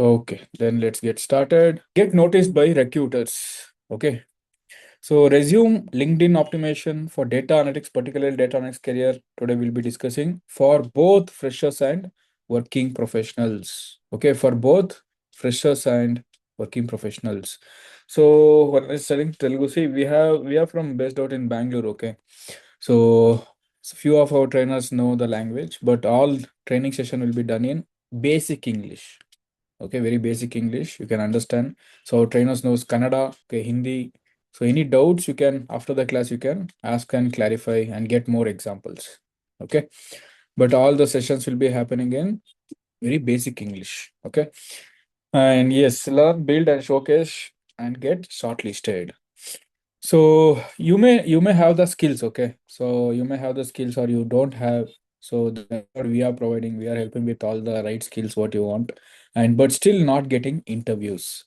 Okay, then let's get started. Get noticed by recruiters. Okay. So resume LinkedIn optimization for data analytics, particularly data analytics career. Today we'll be discussing for both freshers and working professionals. Okay, for both freshers and working professionals. So when I studying Telugu, see we are from based out in Bangalore. Okay, so few of our trainers know the language, but all training session will be done in basic English. Okay, very basic English you can understand. So trainers knows Kannada, okay, Hindi. So any doubts you can after the class you can ask and clarify and get more examples. Okay, but all the sessions will be happening in very basic English. Okay, and yes, learn, build, and showcase and get shortlisted. So you may have the skills, okay? So you may have the skills or you don't have. So that's what we are providing. We are helping with all the right skills what you want, and but still not getting interviews.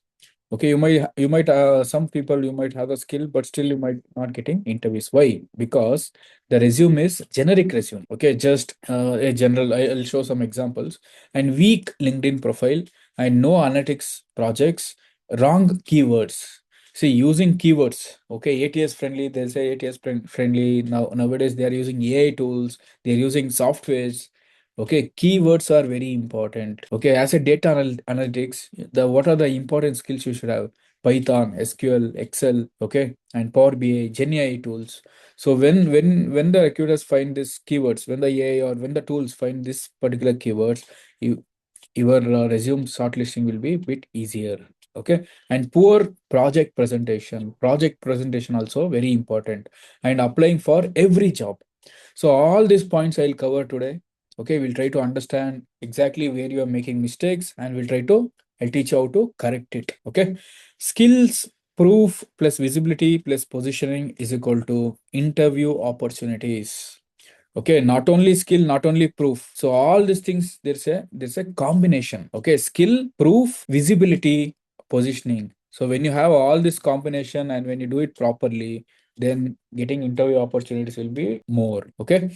Okay, you might some people you might have a skill, but still you might not getting interviews. Why? Because the resume is generic resume. Okay, just a general. I'll show some examples. And weak LinkedIn profile and no analytics projects, wrong keywords. See, using keywords. Okay, ATS friendly. They say friendly. Nowadays they are using AI tools. They are using softwares. Okay, keywords are very important. Okay, as a analytics, the what are the important skills you should have? Python, SQL, Excel, okay, and Power BI, GenAI tools. So when the recruiters find these keywords, when the AI or when the tools find this particular keywords, you your resume shortlisting will be a bit easier. Okay, and poor project presentation also very important, and applying for every job. So all these points I'll cover today. Okay, we'll try to understand exactly where you are making mistakes and I'll teach you how to correct it. Okay. Skills, proof plus visibility plus positioning is equal to interview opportunities. Okay, not only skill, not only proof. So all these things, there's a combination. Okay, skill, proof, visibility, positioning. So when you have all this combination and when you do it properly, then getting interview opportunities will be more. Okay.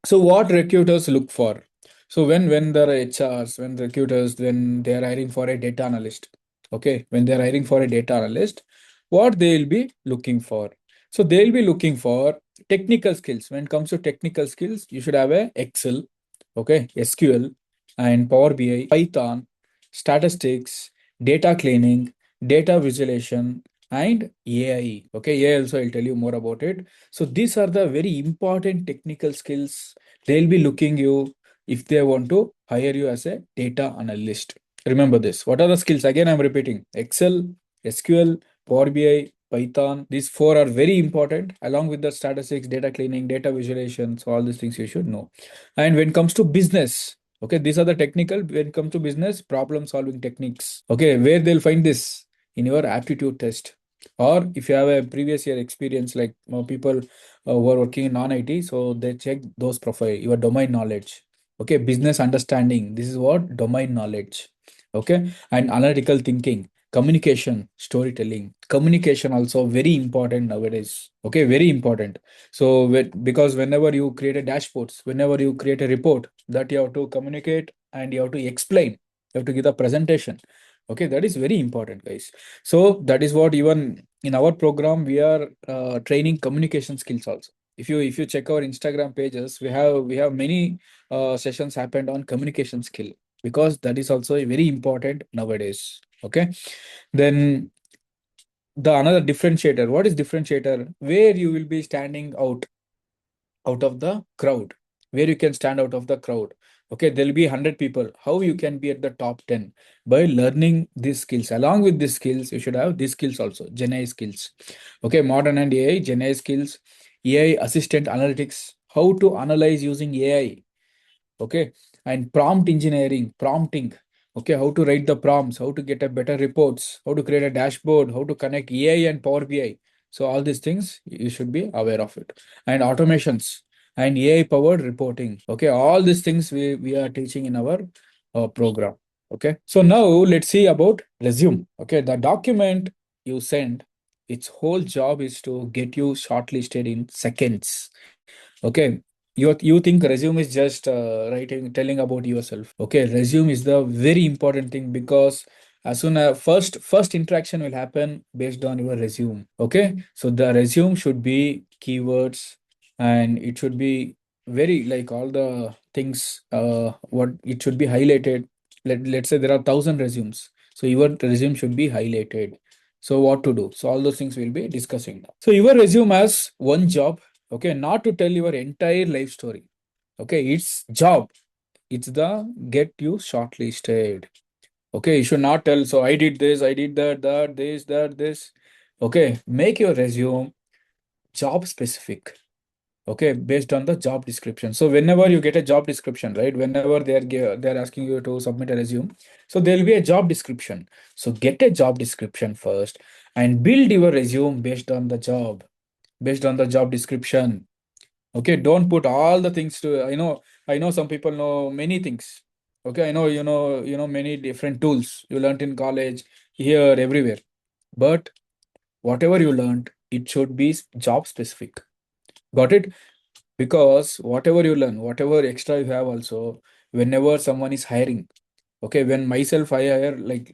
So what recruiters look for? So when there are HRs, when recruiters, when they are hiring for a data analyst, okay, when they are hiring for a data analyst, what they will be looking for? So they'll be looking for technical skills. When it comes to technical skills, you should have a Excel, okay, SQL, and Power BI, Python, statistics, data cleaning, data visualization, and AI. Okay, AI also I'll tell you more about it. So these are the very important technical skills they'll be looking you if they want to hire you as a data analyst. Remember this. What are the skills? Again, I'm repeating Excel, SQL, Power BI, Python. These four are very important, along with the statistics, data cleaning, data visualization. So, all these things you should know. And when it comes to business, okay, these are the technical. When it comes to business, problem solving techniques. Okay, where they'll find this in your aptitude test. Or if you have a previous year experience, like people who are working in non-IT, so they check those profile, your domain knowledge. Okay, business understanding. This is what domain knowledge. Okay, and analytical thinking, communication, storytelling. Communication also very important nowadays. Okay, very important. So because whenever you create a dashboards, whenever you create a report, that you have to communicate and you have to explain. You have to give a presentation. Okay, that is very important, guys. So that is what even in our program we are training communication skills also. If you check our Instagram pages, we have many sessions happened on communication skill, because that is also a very important nowadays. Okay, then the another differentiator. What is differentiator? Where you will be standing out of the crowd, where you can stand out of the crowd. Okay, there'll be 100 people. How you can be at the top 10? By learning these skills. Along with these skills, you should have these skills also, GenAI skills. Okay, modern and AI, GenAI skills, AI assistant analytics, how to analyze using AI. Okay, and prompt engineering, prompting. Okay, how to write the prompts, how to get a better reports, how to create a dashboard, how to connect AI and Power BI. So all these things you should be aware of it. And automations and AI powered reporting. Okay, all these things we are teaching in our program. Okay, so now let's see about resume. Okay, the document you send, its whole job is to get you shortlisted in seconds. Okay, You think resume is just writing, telling about yourself. Okay, resume is the very important thing, because as soon as first interaction will happen based on your resume. Okay, so the resume should be keywords, and it should be very like all the things. What it should be highlighted. Let's say there are 1,000 resumes, so your resume should be highlighted. So what to do? So all those things we'll be discussing now. So your resume has one job. Okay, not to tell your entire life story. Okay, it's job. It's the get you shortlisted. Okay, you should not tell, so I did this, I did that, this, that, this. Okay, make your resume job specific. Okay, based on the job description. So whenever you get a job description, right, whenever they're asking you to submit a resume, so there'll be a job description. So get a job description first and build your resume based on the job, based on the job description. Okay, don't put all the things to, I know some people know many things. Okay, I know you know many different tools you learned in college, here, everywhere. But whatever you learned, it should be job specific. Got it? Because whatever you learn, whatever extra you have also, whenever someone is hiring. Okay, when myself I hire, like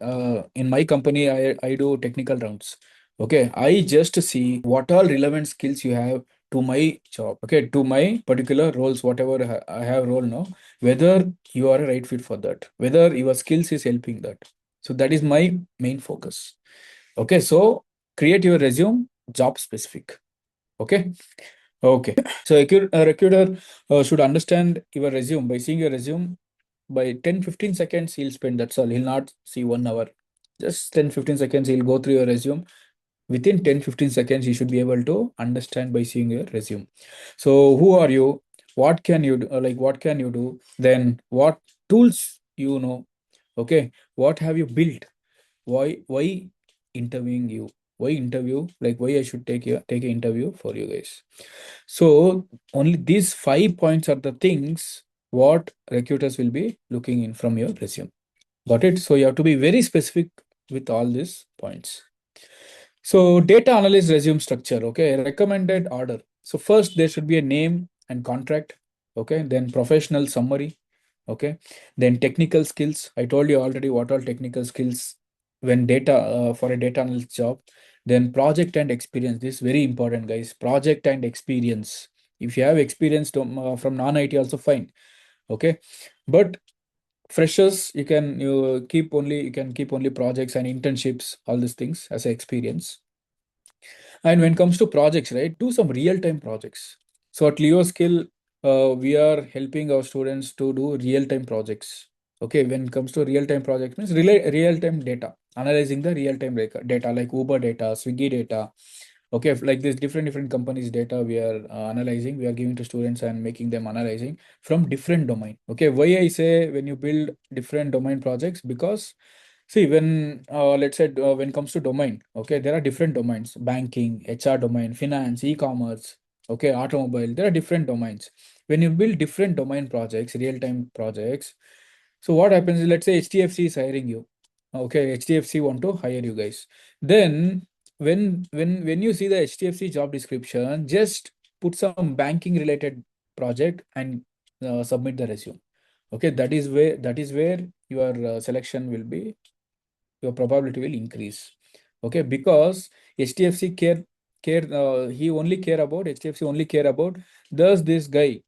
in my company, I do technical rounds. Okay, I just see what all relevant skills you have to my job. Okay, to my particular roles, whatever I have role now, whether you are a right fit for that, whether your skills is helping that. So that is my main focus. Okay, so create your resume job specific. Okay. Okay. So a recruiter should understand your resume by seeing your resume. By 10-15 seconds he'll spend, that's all. He'll not see 1 hour. Just 10-15 seconds he'll go through your resume. Within 10-15 seconds he should be able to understand by seeing your resume. So who are you? What can you do? Like what can you do? Then what tools you know? Okay. What have you built? Why interviewing you? Why interview? Like why I should take an interview for you guys? So only these 5 points are the things what recruiters will be looking in from your resume. Got it? So you have to be very specific with all these points. So data analyst resume structure, okay, recommended order. So first there should be a name and contract, okay, then professional summary, okay, then technical skills. I told you already what all technical skills when data for a data analyst job. Then project and experience. This is very important, guys. Project and experience. If you have experience from non-IT, also fine, okay, but freshers you can keep only projects and internships, all these things as an experience. And when it comes to projects, right, do some real-time projects. So at Leo Skill, we are helping our students to do real-time projects. Okay, when it comes to real-time projects, means real-time data, analyzing the real-time data like Uber data, Swiggy data. Okay, like this different companies data we are analyzing, we are giving to students and making them analyzing from different domain. Okay, why I say when you build different domain projects, because see, when let's say when it comes to domain, okay, there are different domains: banking, HR domain, finance, e-commerce, okay, automobile. There are different domains. When you build different domain projects, real-time projects, so what happens is, let's say HDFC is hiring you. Okay, HDFC want to hire you guys. Then when you see the HDFC job description, just put some banking related project and submit the resume. Okay, that is where your selection will be, your probability will increase. Okay, because HDFC he only care about, HDFC only care about, does this guy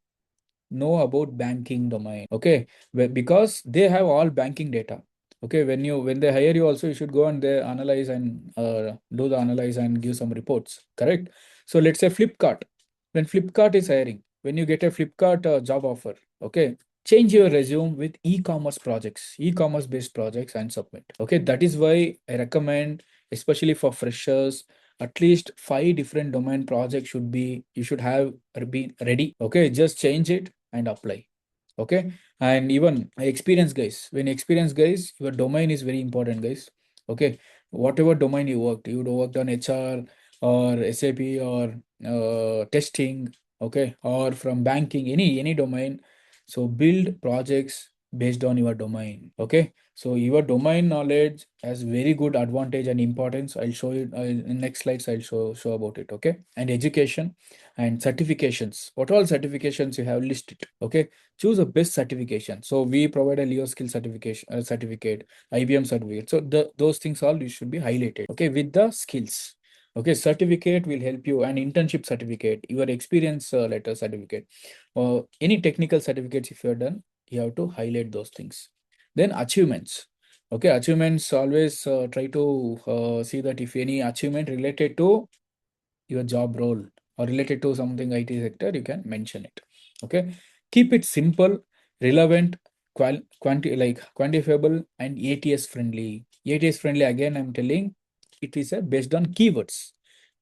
know about banking domain? Okay, because they have all banking data. Okay, when they hire you also, you should go and they analyze and do the analyze and give some reports, correct? So let's say Flipkart. When Flipkart is hiring, when you get a Flipkart job offer, okay, change your resume with e-commerce projects, e-commerce based projects, and submit. Okay, that is why I recommend, especially for freshers, at least 5 different domain projects should be, you should have been ready. Okay, just change it and apply. Okay, and even experienced guys, when experienced guys, your domain is very important, guys. Okay, whatever domain you worked on, HR or SAP or testing, okay, or from banking, any domain. So build projects based on your domain. Okay, So your domain knowledge has very good advantage and importance. I'll show you in next slides. I'll show about it. Okay. And education and certifications. What all certifications you have listed? Okay. Choose a best certification. So we provide a Leo skill certification certificate, IBM certificate. So those things all you should be highlighted. Okay, with the skills. Okay, certificate will help you. An internship certificate, your experience letter certificate, or any technical certificates if you're done, you have to highlight those things. Then achievements. Okay, achievements always try to see that if any achievement related to your job role or related to something IT sector, you can mention it. Okay, keep it simple, relevant, quantifiable, and ATS friendly. ATS friendly, again, I'm telling it is based on keywords.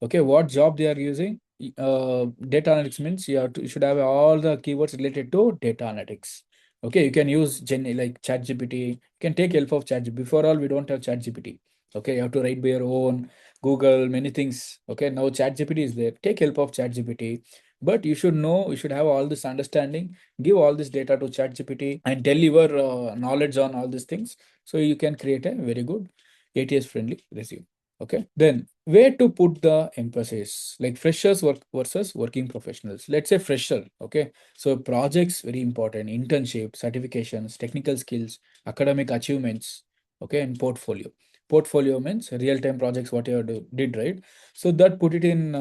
Okay, what job they are using? Data analytics means you should have all the keywords related to data analytics. Okay, you can use like ChatGPT. You can take help of ChatGPT. Before all, we don't have ChatGPT. Okay, you have to write by your own Google, many things. Okay, now ChatGPT is there. Take help of ChatGPT. But you should know, you should have all this understanding, give all this data to ChatGPT and tell your knowledge on all these things. So you can create a very good ATS friendly resume. Okay, then where to put the emphasis, like freshers work versus working professionals. Let's say fresher. Okay, so projects very important, internship, certifications, technical skills, academic achievements. Okay, and portfolio means real-time projects what you did, right? So that put it in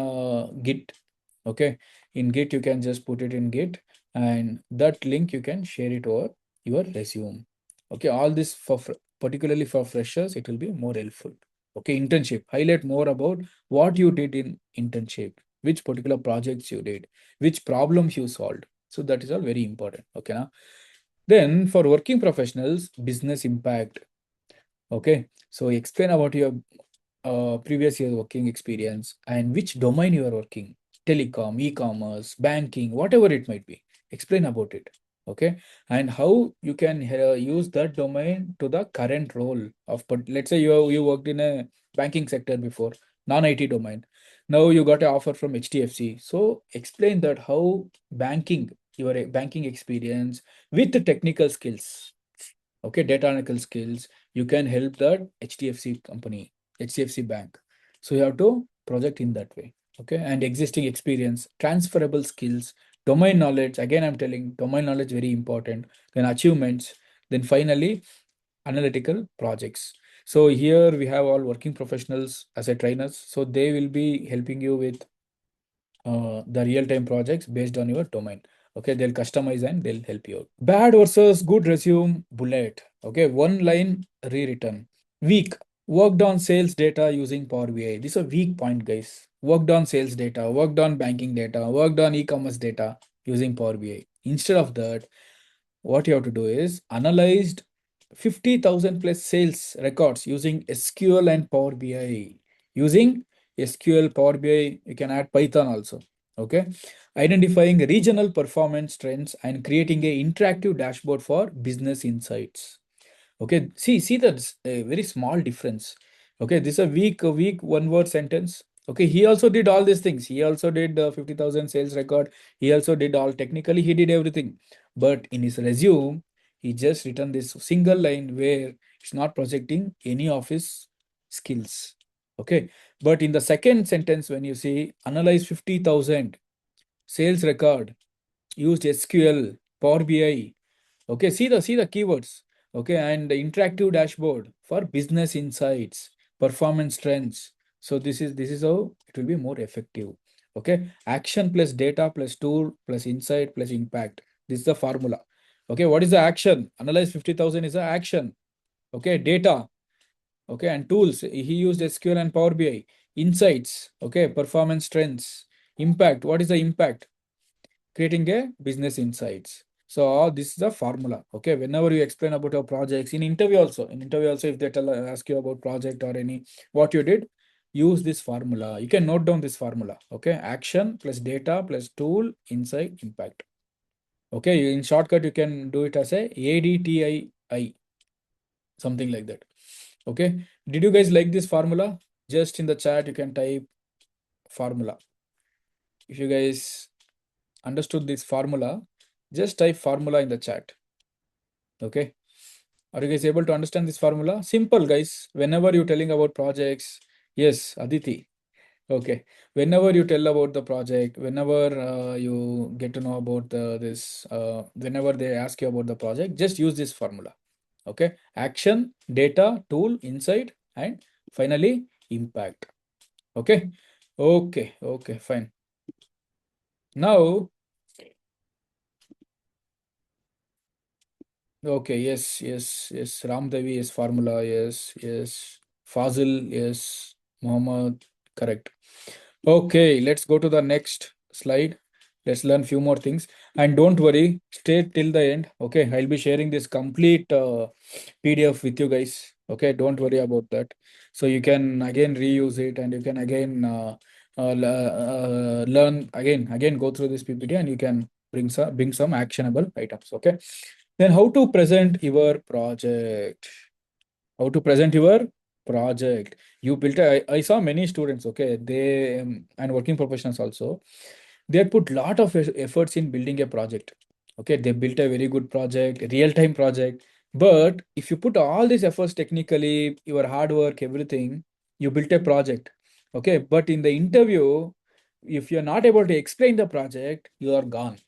Git. Okay, in Git you can just put it in Git, and that link you can share it over your resume. Okay, all this for particularly for freshers it will be more helpful. Okay, internship, highlight more about what you did in internship, which particular projects you did, which problems you solved. So that is all very important. Okay, now then for working professionals, business impact. Okay, so explain about your previous year working experience and which domain you are working, telecom, e-commerce, banking, whatever it might be. Explain about it. Okay, and how you can use that domain to the current role of, but let's say you worked in a banking sector before, non-IT domain. Now you got an offer from HDFC. So explain that how banking, your banking experience with the technical skills. Okay, data analytical skills, you can help that HDFC company, HDFC bank. So you have to project in that way. Okay, and existing experience, transferable skills, domain knowledge. Again, I'm telling domain knowledge very important. Then achievements. Then finally, analytical projects. So here we have all working professionals as a trainers. So they will be helping you with the real-time projects based on your domain. Okay, they'll customize and they'll help you out. Bad versus good resume bullet. Okay, one line rewritten. Weak. Worked on sales data using Power BI. This is a weak point, guys. Worked on sales data, worked on banking data, worked on e-commerce data using Power BI. Instead of that, what you have to do is analyzed 50,000 plus sales records using SQL and Power BI. Using SQL, Power BI, you can add Python also. Okay. Identifying regional performance trends and creating a interactive dashboard for business insights. Okay, see that's a very small difference. Okay, this is a weak one word sentence. Okay, he also did all these things. He also did 50,000 sales record. He also did all technically, he did everything. But in his resume, he just written this single line where it's not projecting any of his skills. Okay, but in the second sentence, when you see analyze 50,000 sales record, used SQL, Power BI. Okay, see the keywords. Okay, and the interactive dashboard for business insights, performance trends. So this is how it will be more effective. Okay, action plus data plus tool plus insight plus impact. This is the formula. Okay, what is the action? Analyze 50,000 is the action. Okay, data. Okay, and tools. He used SQL and Power BI. Insights. Okay, performance trends. Impact. What is the impact? Creating a business insights. So all this is the formula. Okay, whenever you explain about your projects in interview also, if they ask you about project or any what you did, use this formula. You can note down this formula. Okay, action plus data plus tool, insight, impact. Okay, in shortcut you can do it as a ADTII, something like that. Okay, did you guys like this formula? Just in the chat you can type formula. If you guys understood this formula, just type formula in the chat. Okay, Are you guys able to understand this formula? Simple, guys. Whenever you're telling about projects, yes, Aditi. Okay. Whenever you tell about the project, whenever you get to know about whenever they ask you about the project, just use this formula. Okay. Action, data, tool, insight, and finally impact. Okay. Okay. Okay. Fine. Now, okay. Yes. Yes. Yes. Ramdevi is formula. Yes. Yes. Fazil. Yes. Muhammad. Correct. Okay, let's go to the next slide. Let's learn few more things. And don't worry, stay till the end. Okay, I'll be sharing this complete PDF with you guys. Okay, don't worry about that. So you can again reuse it and you can again learn again go through this PPT and you can bring some actionable items. Okay. Then how to present your project? How to present your project? You built I saw many students, okay, they and working professionals also, they had put lot of efforts in building a project. Okay, they built a very good project, a real-time project. But if you put all these efforts technically, your hard work, everything, you built a project. Okay, but in the interview, if you're not able to explain the project, you are gone.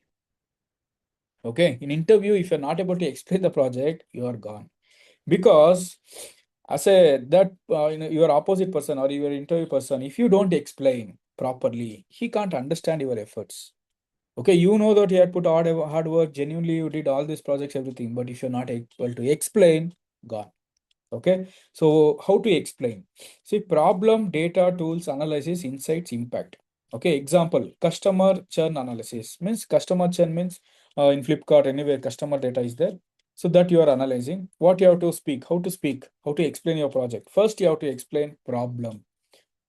Okay, in interview, if you're not able to explain the project, you are gone. Because as a that your opposite person or your interview person, if you don't explain properly, he can't understand your efforts. Okay, you know that you had put hard work, genuinely you did all these projects, everything, but if you're not able to explain, gone. Okay, so how to explain? See, problem, data, tools, analysis, insights, impact. Okay, example, customer churn analysis means customer churn means in Flipkart, anywhere customer data is there. So that you are analyzing, what you have to speak, how to explain your project. First, you have to explain problem.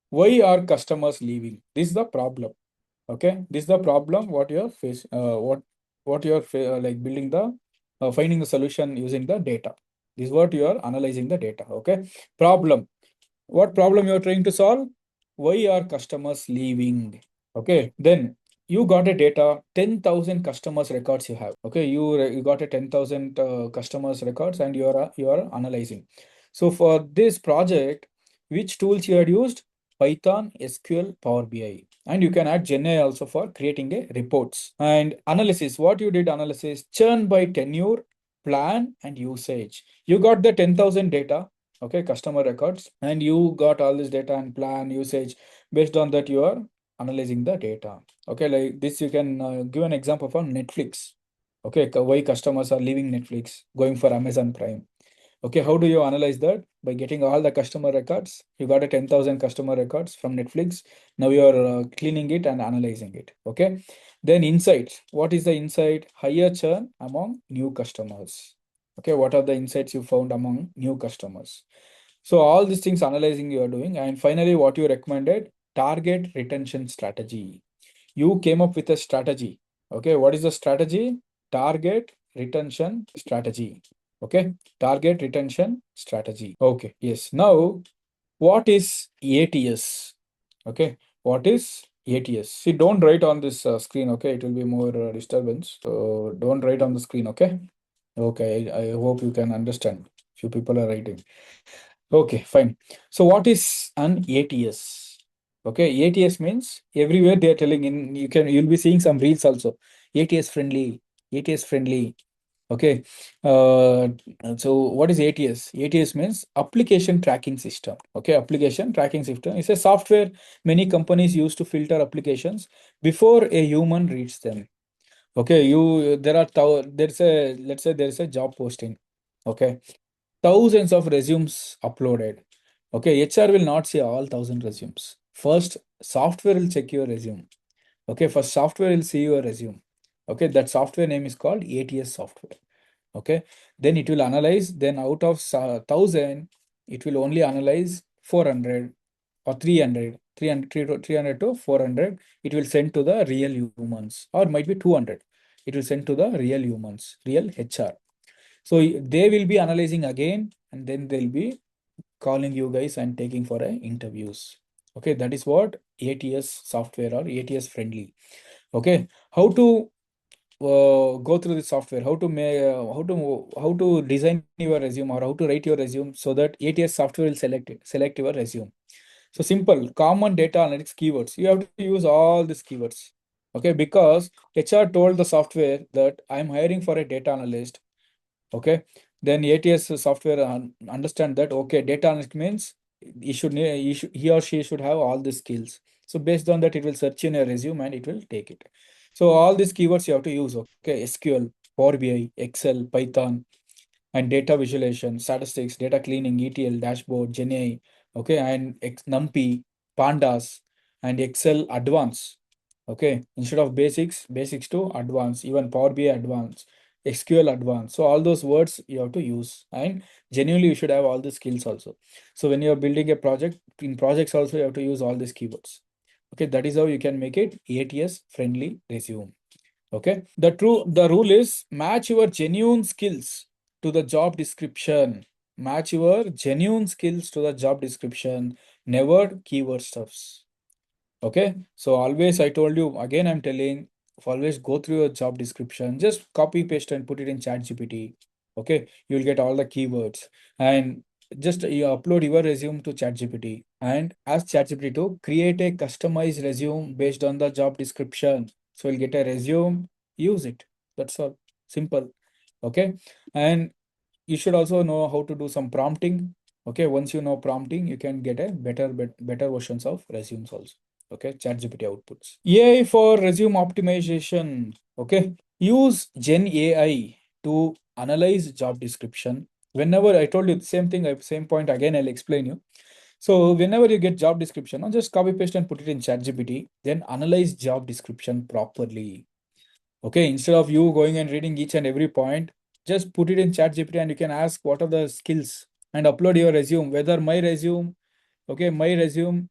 Why are customers leaving? This is the problem. Okay, this is the problem. What you're face, what you're like building the finding the solution using the data. This is what you are analyzing the data. Okay, problem. What problem you're trying to solve? Why are customers leaving? Okay, then you got a data 10,000 customers records you have. Okay, you got a 10,000 customers records and you are analyzing. So for this project, which tools you had used? Python, SQL, Power BI, and you can add GenAI also for creating a reports and analysis. What you did analysis, churn by tenure, plan, and usage. You got the 10,000 data, okay, customer records, and you got all this data and plan usage. Based on that, you are analyzing the data. Okay, like this, you can give an example for Netflix. Okay, why customers are leaving Netflix, going for Amazon Prime. Okay, how do you analyze that? By getting all the customer records. You got a 10,000 customer records from Netflix. Now you are cleaning it and analyzing it. Okay. Then insights. What is the insight? Higher churn among new customers. Okay, what are the insights you found among new customers? So all these things analyzing you are doing. And finally, what you recommended? Target retention strategy. You came up with a strategy. Okay, what is the strategy? Target retention strategy. Okay, target retention strategy. Okay, yes. Now, what is ATS? Okay, what is ATS? See, don't write on this screen. Okay, it will be more disturbance. So don't write on the screen. Okay. Okay, I hope you can understand. Few people are writing. Okay, fine. So what is an ATS? Okay, ATS means everywhere they are telling in you'll be seeing some reels also. ATS friendly, ATS friendly. Okay. Uh, so what is ATS? ATS means application tracking system. Okay, application tracking system is a software many companies use to filter applications before a human reads them. Okay, there's a let's say there's a job posting. Okay, thousands of resumes uploaded. Okay, HR will not see all 1,000 resumes. First, software will check your resume. Okay, first software will see your resume. Okay, that software name is called ATS software. Okay, then it will analyze. Then out of 1,000, it will only analyze 400 or 300, 300 to 400. It will send to the real humans, or might be 200. It will send to the real humans, real HR. So they will be analyzing again, and then they'll be calling you guys and taking for interviews. Okay, that is what ATS software or ATS friendly. Okay, how to go through the software, how to make, how to design your resume or how to write your resume so that ATS software will select your resume. So simple, common data analytics keywords. You have to use all these keywords. Okay, because HR told the software that I'm hiring for a data analyst. Okay, then ATS software understand that okay, data analyst means he or she should have all the skills. So based on that, it will search in a resume and it will take it. So all these keywords you have to use. Okay, SQL, Power BI, Excel, Python, and data visualization, statistics, data cleaning, ETL, dashboard, GenAI, okay, and NumPy, Pandas, and Excel Advanced. Okay, instead of basics to advanced, even Power BI advanced, SQL advanced. So all those words you have to use, and genuinely you should have all the skills also. So when you are building a project, in projects also you have to use all these keywords. Okay, that is how you can make it ATS friendly resume. Okay, the rule is match your genuine skills to the job description. Match your genuine skills to the job description, never keyword stuffs. Okay, so always I told you, again I'm telling, always go through your job description, just copy paste and put it in ChatGPT. Okay, you'll get all the keywords, and just you upload your resume to ChatGPT and ask ChatGPT to create a customized resume based on the job description. So you'll get a resume, use it. That's all. Simple. Okay, and you should also know how to do some prompting. Okay, once you know prompting, you can get a better versions of resumes also. Okay, ChatGPT outputs. AI for resume optimization. Okay, use Gen AI to analyze job description. Whenever I told you the same thing, same point again, I'll explain you. So whenever you get job description, just copy paste and put it in ChatGPT. Then analyze job description properly. Okay, instead of you going and reading each and every point, just put it in ChatGPT and you can ask what are the skills and upload your resume. Whether my resume, okay, my resume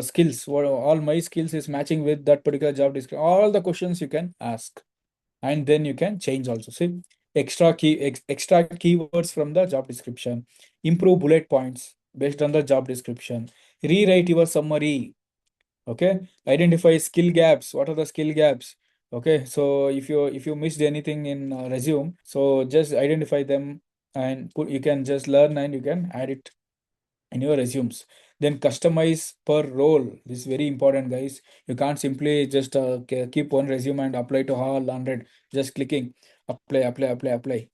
skills, what all my skills is matching with that particular job description. All the questions you can ask, and then you can change also. See, extract keywords from the job description, improve bullet points based on the job description, rewrite your summary. Okay, identify skill gaps. What are the skill gaps? Okay, so if you missed anything in resume, so just identify them and put, you can just learn and you can add it in your resumes. Then customize per role. This is very important, guys. You can't simply just keep one resume and apply to all 100, just clicking apply, apply, apply, apply.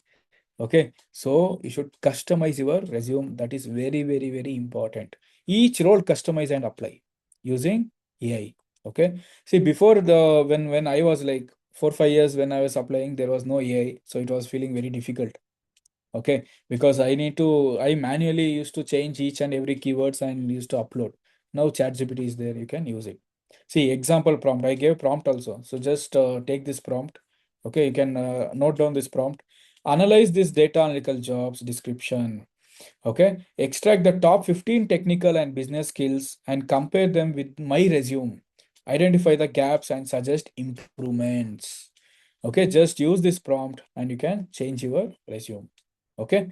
Okay, so you should customize your resume. That is very, very, very important. Each role customize and apply using AI. Okay. See, before the when I was like 4 5 years when I was applying, there was no AI, so it was feeling very difficult. Okay, because I manually used to change each and every keywords and used to upload. Now ChatGPT is there, you can use it. See, example prompt. I gave prompt also. So just take this prompt. Okay, you can note down this prompt. Analyze this data analytical jobs description. Okay, extract the top 15 technical and business skills and compare them with my resume. Identify the gaps and suggest improvements. Okay, just use this prompt and you can change your resume. Okay.